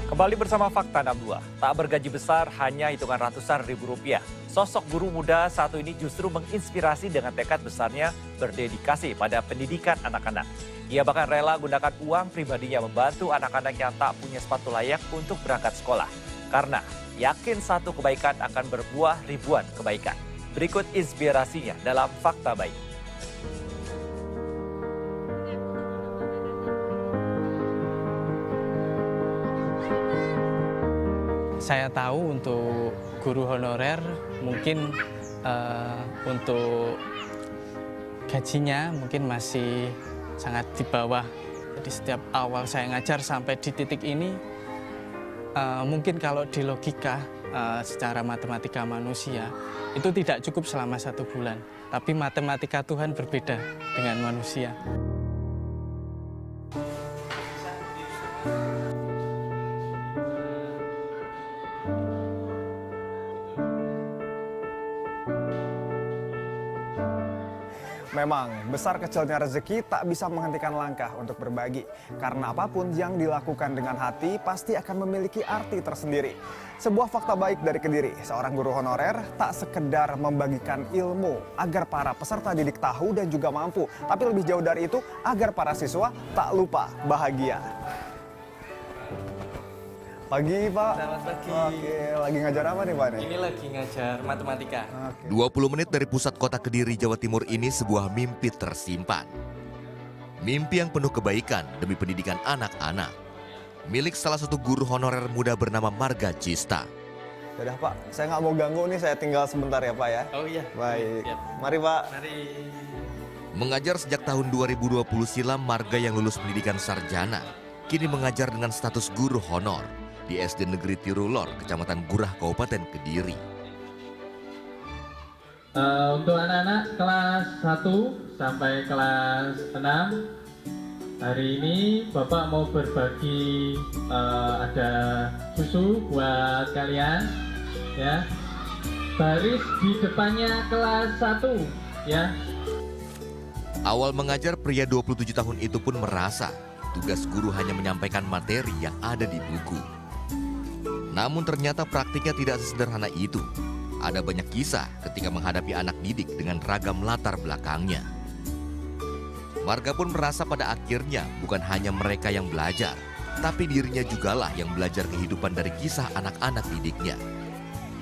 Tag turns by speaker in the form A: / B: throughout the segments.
A: Kembali bersama Fakta 62. Tak bergaji besar, hanya hitungan ratusan ribu rupiah. Sosok guru muda satu ini justru menginspirasi dengan tekad besarnya berdedikasi pada pendidikan anak-anak. Ia bahkan rela gunakan uang pribadinya membantu anak-anak yang tak punya sepatu layak untuk berangkat sekolah. Karena yakin satu kebaikan akan berbuah ribuan kebaikan. Berikut inspirasinya dalam Fakta Baik.
B: Saya tahu untuk guru honorer mungkin untuk gajinya mungkin masih sangat di bawah. Jadi setiap awal saya ngajar sampai di titik ini, mungkin kalau di logika secara matematika manusia itu tidak cukup selama 1 bulan. Tapi matematika Tuhan berbeda dengan manusia.
C: Memang, besar kecilnya rezeki tak bisa menghentikan langkah untuk berbagi. Karena apapun yang dilakukan dengan hati pasti akan memiliki arti tersendiri. Sebuah fakta baik dari Kediri, seorang guru honorer tak sekedar membagikan ilmu agar para peserta didik tahu dan juga mampu. Tapi lebih jauh dari itu, agar para siswa tak lupa bahagia. Pagi, Pak.
B: Selamat pagi.
C: Oke, lagi ngajar apa nih, Pak?
B: Ini lagi ngajar matematika.
D: 20 menit dari pusat kota Kediri, Jawa Timur ini sebuah mimpi tersimpan. Mimpi yang penuh kebaikan demi pendidikan anak-anak. Milik salah satu guru honorer muda bernama Marga Cista.
C: Yaudah, Pak. Saya nggak mau ganggu nih, saya tinggal sebentar ya, Pak ya.
B: Oh iya.
C: Baik.
B: Siap.
C: Mari, Pak.
B: Mari.
D: Mengajar sejak tahun 2020 silam, Marga yang lulus pendidikan sarjana kini mengajar dengan status guru honor di SD Negeri Tirulor, Kecamatan Gurah, Kabupaten Kediri.
E: Untuk anak-anak kelas 1 sampai kelas 6, hari ini Bapak mau berbagi ada susu buat kalian, ya. Baris di depannya kelas 1, ya.
D: Awal mengajar, pria 27 tahun itu pun merasa tugas guru hanya menyampaikan materi yang ada di buku. Namun ternyata praktiknya tidak sesederhana itu. Ada banyak kisah ketika menghadapi anak didik dengan ragam latar belakangnya. Marga pun merasa pada akhirnya bukan hanya mereka yang belajar, tapi dirinya jugalah yang belajar kehidupan dari kisah anak-anak didiknya.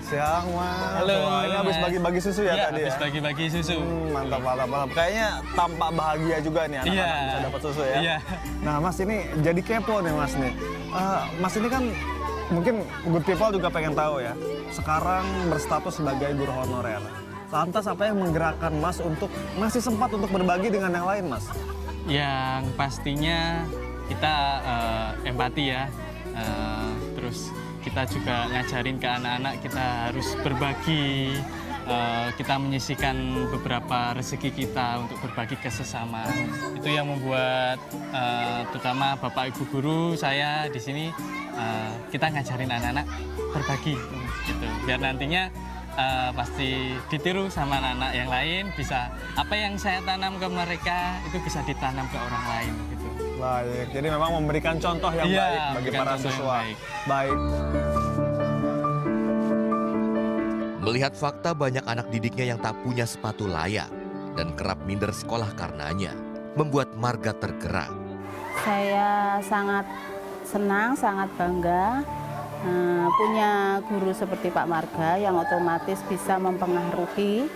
C: Siang, Mas.
B: Halo,
C: Wah, ini habis
B: Mas.
C: bagi-bagi susu ya, tadi
B: habis
C: ya?
B: bagi-bagi susu.
C: Mantap, mantap, mantap. Kayaknya tampak bahagia juga nih anak-anak
B: Iya.
C: bisa dapat susu ya.
B: Iya.
C: Nah, Mas, ini jadi kepo nih, Mas nih. Mas ini kan mungkin good people juga pengen tahu ya. Sekarang berstatus sebagai guru honorer. Lantas apa yang menggerakkan Mas untuk masih sempat untuk berbagi dengan yang lain, Mas?
B: Yang pastinya kita empati ya. Terus kita juga ngajarin ke anak-anak kita harus berbagi. Kita menyisihkan beberapa rezeki kita untuk berbagi ke sesama. Itu yang membuat terutama Bapak Ibu guru saya di sini kita ngajarin anak-anak berbagi gitu. Biar nantinya pasti ditiru sama anak-anak yang lain, bisa apa yang saya tanam ke mereka itu bisa ditanam ke orang lain gitu.
C: Baik, jadi memang memberikan contoh yang
B: Iya,
C: baik bagi
B: memberikan
C: para
B: contoh yang
C: siswa.
B: baik.
C: Baik.
D: Melihat fakta banyak anak didiknya yang tak punya sepatu layak dan kerap minder sekolah karenanya, membuat Marga tergerak.
F: Saya sangat senang, sangat bangga punya guru seperti Pak Marga yang otomatis bisa mempengaruhi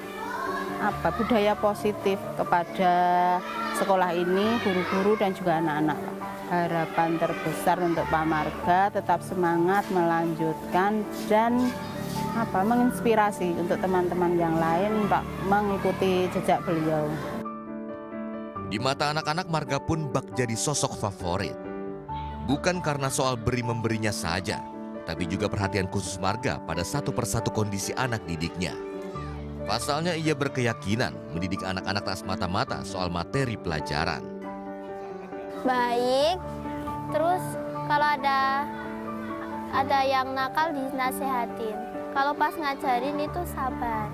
F: budaya positif kepada sekolah ini, guru-guru dan juga anak-anak. Harapan terbesar untuk Pak Marga tetap semangat melanjutkan dan menginspirasi untuk teman-teman yang lain Pak mengikuti jejak beliau.
D: Di mata anak-anak, Marga pun bak jadi sosok favorit. Bukan karena soal beri-memberinya saja, tapi juga perhatian khusus Marga pada satu persatu kondisi anak didiknya. Pasalnya ia berkeyakinan mendidik anak-anak tak semata-mata soal materi pelajaran.
G: Baik, terus kalau ada yang nakal dinasehatin. Kalau pas ngajarin itu sabar.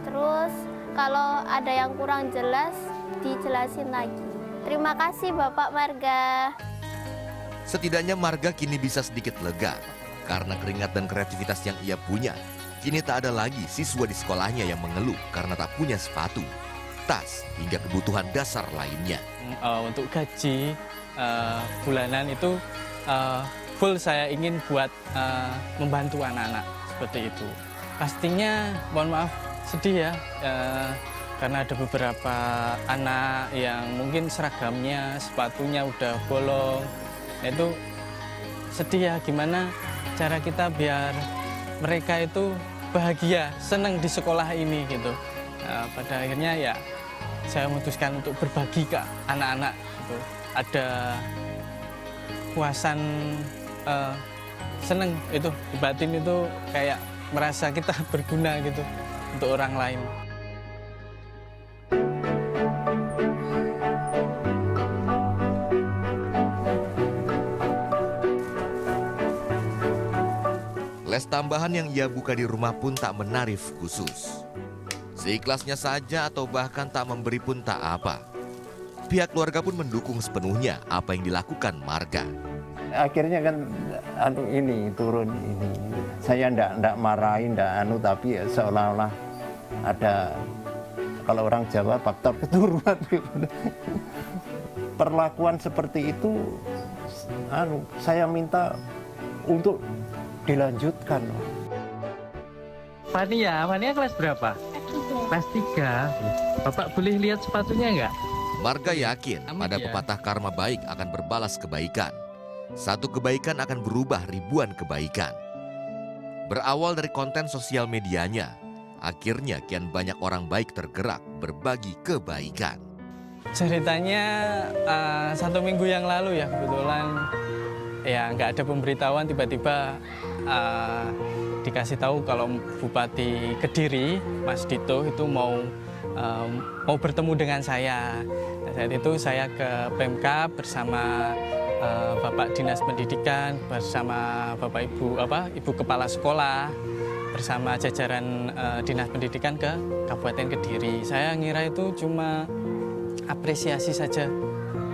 G: Terus kalau ada yang kurang jelas dijelasin lagi. Terima kasih Bapak Marga.
D: Setidaknya Marga kini bisa sedikit lega karena keringat dan kreativitas yang ia punya. Kini tak ada lagi siswa di sekolahnya yang mengeluh karena tak punya sepatu, tas, hingga kebutuhan dasar lainnya.
B: Untuk gaji bulanan itu full saya ingin buat membantu anak-anak seperti itu. Pastinya mohon maaf sedih ya, karena ada beberapa anak yang mungkin seragamnya, sepatunya udah bolong. Itu sedih ya, gimana cara kita biar mereka itu bahagia, senang di sekolah ini gitu. Pada akhirnya ya saya memutuskan untuk berbagi ke anak-anak gitu. Ada puasan seneng itu di batin, itu kayak merasa kita berguna gitu untuk orang lain.
D: Les tambahan yang ia buka di rumah pun tak menarif khusus. Seikhlasnya saja atau bahkan tak memberi pun tak apa. Pihak keluarga pun mendukung sepenuhnya apa yang dilakukan Marga.
H: Akhirnya kan ini turun ini. Saya ndak marahin, tapi ya seolah-olah ada, kalau orang Jawa, faktor keturunan. Perlakuan seperti itu saya minta untuk dilanjutkan.
E: Fania kelas berapa? Kelas 3. Bapak boleh lihat sepatunya nggak?
D: Marga yakin pada pepatah karma baik akan berbalas kebaikan. Satu kebaikan akan berubah ribuan kebaikan. Berawal dari konten sosial medianya, akhirnya kian banyak orang baik tergerak berbagi kebaikan.
B: Ceritanya 1 minggu yang lalu ya, kebetulan ya nggak ada pemberitahuan, tiba-tiba dikasih tahu kalau Bupati Kediri, Mas Dito itu mau bertemu dengan saya. Nah, saat itu saya ke Pemkab bersama Bapak Dinas Pendidikan, bersama Bapak Ibu Kepala Sekolah, bersama jajaran Dinas Pendidikan ke Kabupaten Kediri. Saya ngira itu cuma apresiasi saja,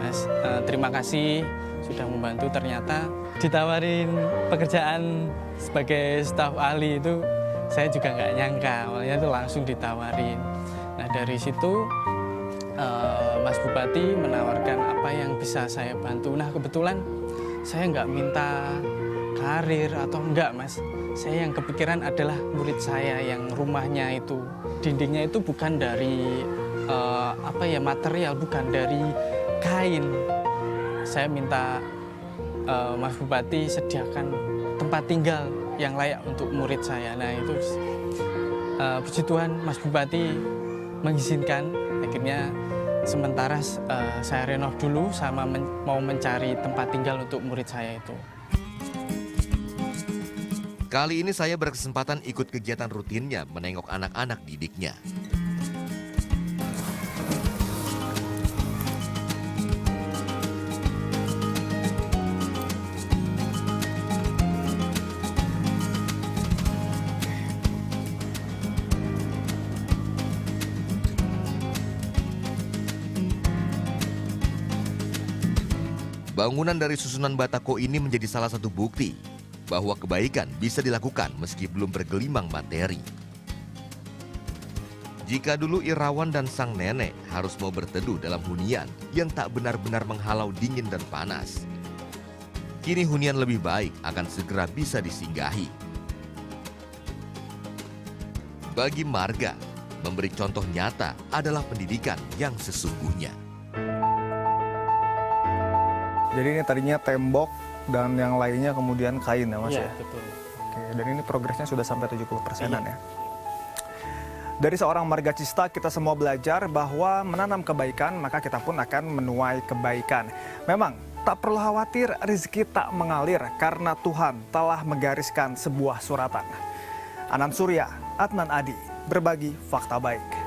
B: Mas. Terima kasih sudah membantu. Ternyata ditawarin pekerjaan sebagai staf ahli, itu saya juga nggak nyangka. Awalnya itu langsung ditawarin. Nah, dari situ Mas Bupati menawarkan apa yang bisa saya bantu. Nah, kebetulan saya nggak minta karir atau enggak, Mas. Saya yang kepikiran adalah murid saya yang rumahnya itu dindingnya itu bukan dari material, bukan dari kain. Saya minta Mas Bupati sediakan tempat tinggal yang layak untuk murid saya. Nah, itu puji Tuhan Mas Bupati mengizinkan. Akhirnya sementara saya renov dulu sama mau mencari tempat tinggal untuk murid saya itu.
D: Kali ini saya berkesempatan ikut kegiatan rutinnya menengok anak-anak didiknya. Bangunan dari susunan batako ini menjadi salah satu bukti bahwa kebaikan bisa dilakukan meski belum bergelimang materi. Jika dulu Irawan dan sang nenek harus mau berteduh dalam hunian yang tak benar-benar menghalau dingin dan panas, kini hunian lebih baik akan segera bisa disinggahi. Bagi Marga, memberi contoh nyata adalah pendidikan yang sesungguhnya.
C: Jadi ini tadinya tembok dan yang lainnya kemudian kain ya Mas ya?
B: Betul.
C: Oke, dan ini progresnya sudah sampai 70%-an ya. Dari seorang Marga Cista kita semua belajar bahwa menanam kebaikan maka kita pun akan menuai kebaikan. Memang tak perlu khawatir rezeki tak mengalir karena Tuhan telah menggariskan sebuah suratan. Anan Surya, Adnan Adi, berbagi fakta baik.